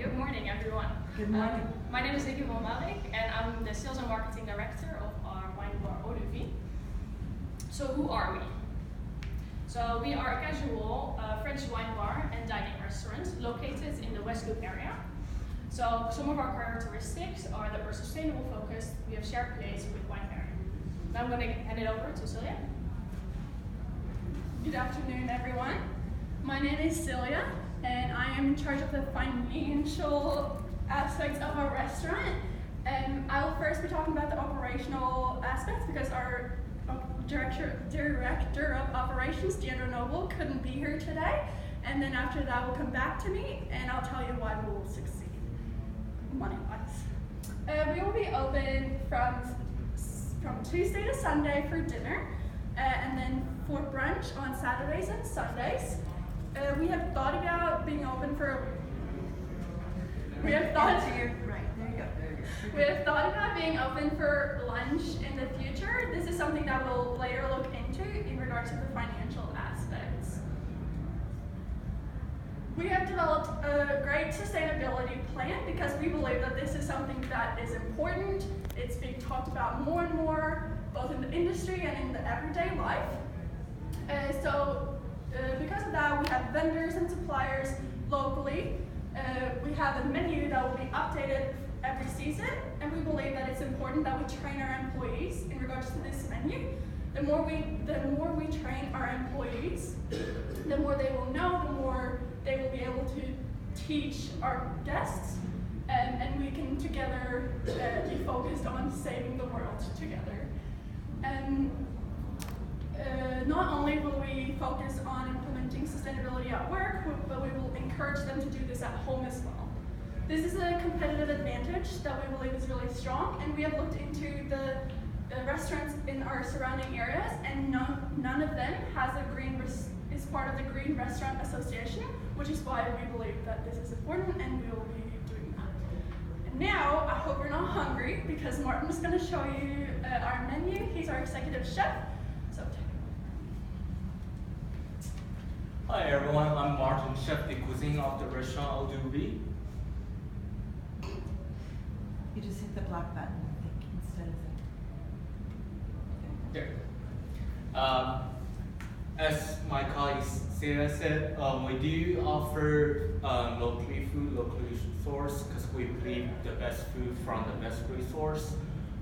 Good morning, everyone. Good morning. My name is Nikki van Malik, and I'm the Sales and Marketing Director of our wine bar Eau de Vie. So who are we? So we are a casual French wine bar and dining restaurant located in the West Loop area. So some of our characteristics are that we're sustainable focused, we have shared place with wine pairing. Now I'm going to hand it over to Celia. Good afternoon, everyone. My name is Celia, and I am in charge of the financial aspects of our restaurant. I will first be talking about the operational aspects because our director of operations, Deandra Noble, couldn't be here today. And then after that, will come back to me, and I'll tell you why we will succeed money-wise. We will be open from Tuesday to Sunday for dinner, and then for brunch on Saturdays and Sundays. We have thought about being open for. We have thought about being open for lunch in the future. This is something that we'll later look into in regards to the financial aspects. We have developed a great sustainability plan because we believe that this is something that is important. It's being talked about more and more, both in the industry and in the everyday life. Because of that, we have vendors and suppliers locally. We have a menu that will be updated every season, and we believe that it's important that we train our employees in regards to this menu. The more we train our employees, the more they will know, the more they will be able to teach our guests, and we can together be focused on saving the world together. Not only will we focus on implementing sustainability at work, but we will encourage them to do this at home as well. This is a competitive advantage that we believe is really strong, and we have looked into the restaurants in our surrounding areas, and none of them is part of the Green Restaurant Association, which is why we believe that this is important, and we will be doing that. And now, I hope you're not hungry, because Martin is going to show you our menu. He's our executive chef. So take it. Hi everyone, I'm Martin, chef de cuisine of the restaurant Eau de Vie. You just hit the black button, I think, instead of There. As my colleague Celia said, we do offer locally food, locally sourced, because we believe the best food from the best resource.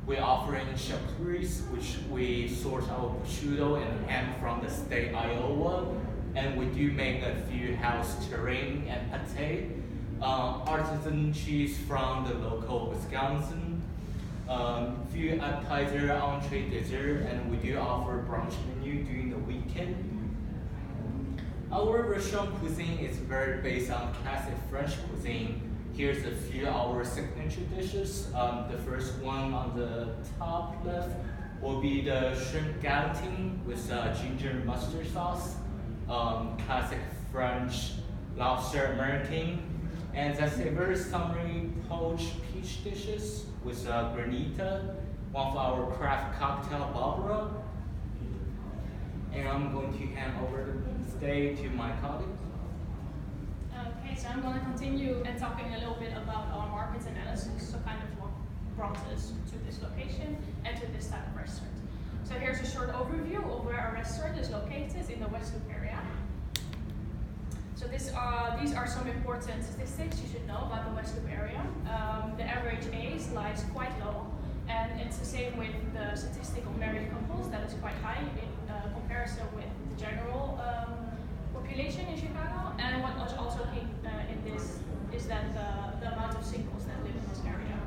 We offer in charcuteries, which we source our prosciutto and ham from the state Iowa, and we do make a few house terrine and pate, artisan cheese from the local Wisconsin, few appetizer, entree, dessert, and we do offer brunch menu during the weekend. Our restaurant cuisine is very based on classic French cuisine. Here's a few of our signature dishes. The first one on the top left will be the shrimp galantine with ginger mustard sauce, classic French lobster American, and that's a very summery poached peach dishes with granita, one of our craft cocktail Barbara. And I'm going to hand over the stage to my colleague. Okay, so I'm going to continue and talking a little bit about our market analysis, so kind of what brought us to this location and to this type of restaurant. So here's a short overview of where our restaurant is located in the West Loop area. So these are some important statistics you should know about the West Loop area. The average age lies quite low, and it's the same with the statistic of married couples that is quite high in comparison with the general population in Chicago. And what was also key in this is that the amount of singles that live in this area.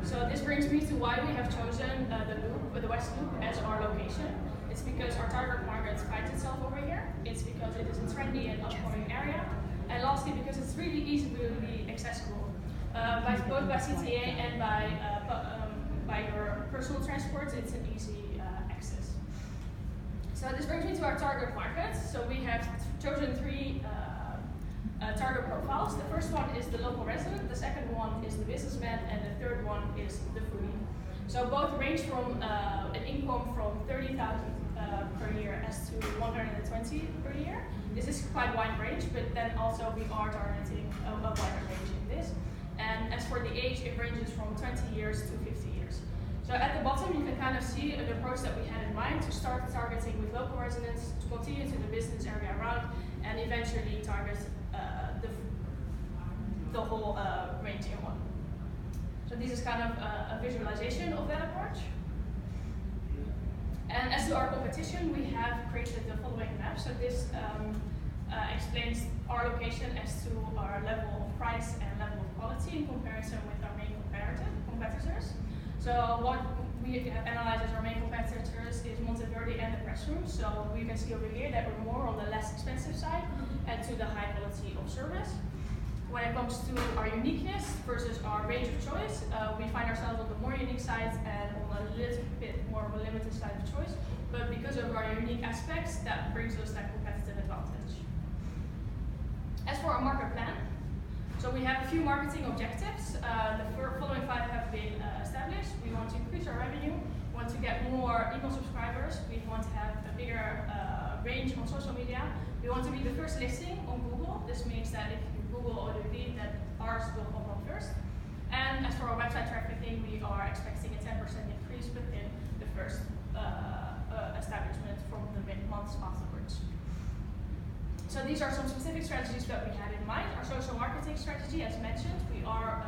So this brings me to why we have chosen the West Loop as our location. It's because our target market finds itself over here. It's because it is a trendy and upcoming area. And lastly, because it's really easily accessible, both by CTA and by your personal transport. It's an easy access. So this brings me to our target market. So we have chosen three target profiles. The first one is the local resident, the second one is the businessman, and the third one is the foodie. So both range from an income from 30,000 per year as to 120 per year. This is quite wide range, but then also we are targeting a wider range in this. for the age, it ranges from 20 years to 50 years. So at the bottom, you can kind of see the approach that we had in mind to start targeting with local residents, to continue to the business area around, and eventually target the whole range in one. So this is kind of a visualization of that approach. And as to our competition, we have created the following map. So this explains our location as to our level of price and level of quality in comparison with our main competitors. So what we analyze as our main competitors is Monteverde and the press room. So we can see over here that we're more on the less expensive side and to the high quality of service. When it comes to our uniqueness versus our range of choice, we find ourselves on the more unique side and on a little bit more of a limited side of choice. But because of our unique aspects, that brings us that competitive advantage. As for our market plan, so we have a few marketing objectives. The following 5 have been established. We want to increase our revenue, we want to get more email subscribers, we want to have a bigger range on social media, we want to be the first listing on Google. This means that if you Google or Lead, that ours will come up first. And as for our website trafficking, we are expecting a 10% increase within the first establishment from the months afterwards. So these are some specific strategies that we had in mind. Our social marketing strategy, as mentioned, we are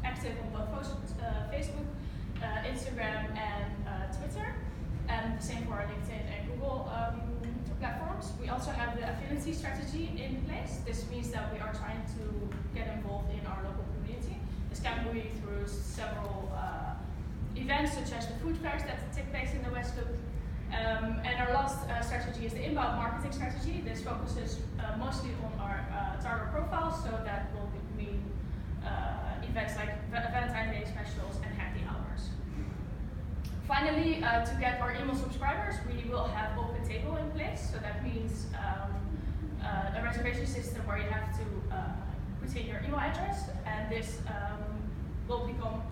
active on both Facebook, Instagram, and Twitter, and the same for our LinkedIn and Google platforms. We also have the affinity strategy in place. This means that we are trying to get involved in our local community. This can be through several events, such as the food fairs that take place in the West Loop. And our last strategy is the inbound marketing strategy. This focuses mostly on our target profiles, so that will mean events like Valentine's Day specials and happy hours. Finally, to get our email subscribers, we will have open table in place. So that means a reservation system where you have to put in your email address, and this will become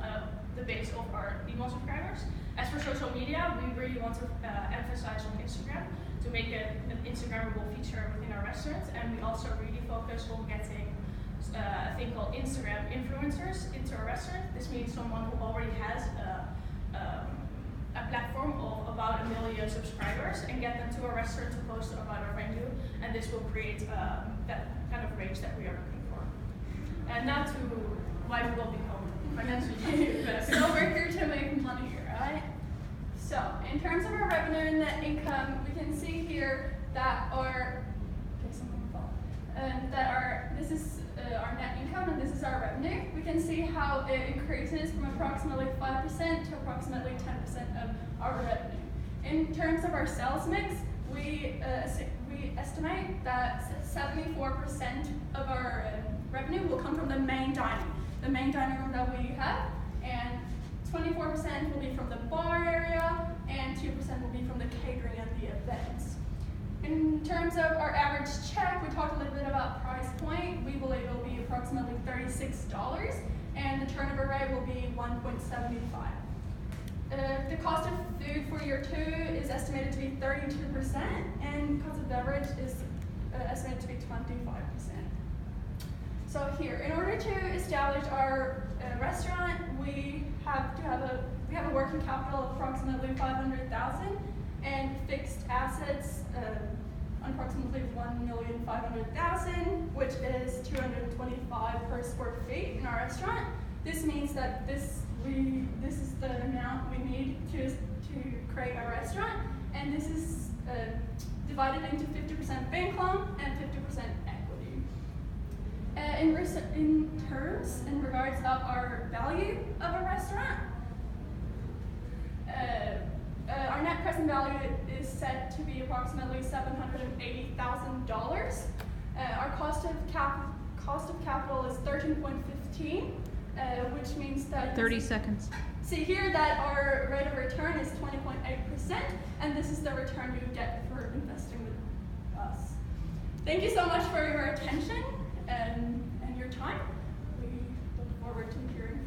the base of our email subscribers. As for social media, we really want to emphasize on Instagram to make it an Instagrammable feature within our restaurant, and we also really focus on getting a thing called Instagram influencers into our restaurant. This means someone who already has a platform of about 1 million subscribers and get them to our restaurant to post about our menu, and this will create that kind of range that we are looking for. And now to why we will become financially best. So we're here to make money, right? So in terms of our revenue and net income, we can see here that this is our net income and this is our revenue. We can see how it increases from approximately 5% to approximately 10% of our revenue. In terms of our sales mix, we estimate that 74% of our revenue will come from the main dining room that we have, and 24% will be from the bar area, and 2% will be from the catering and the events. In terms of our average check, we talked a little bit about price point. We believe it will be approximately $36, and the turnover rate will be 1.75. The cost of food for year 2 is estimated to be 32%, and cost of beverage is estimated to be 25%. So here, in order to establish our restaurant, we have a working capital of approximately $500,000 and fixed assets approximately $1,500,000, which is $225 per square feet in our restaurant. This means that this is the amount we need to create our restaurant, and this is divided into 50% bank loan and 50% equity. In regards of our value of a restaurant, our net present value is set to be approximately $780,000. Our cost of capital is 13.15, which means that 30 seconds. See here that our rate of return is 20.8%, and this is the return you get for investing with us. Thank you so much for your attention and your time. We look forward to hearing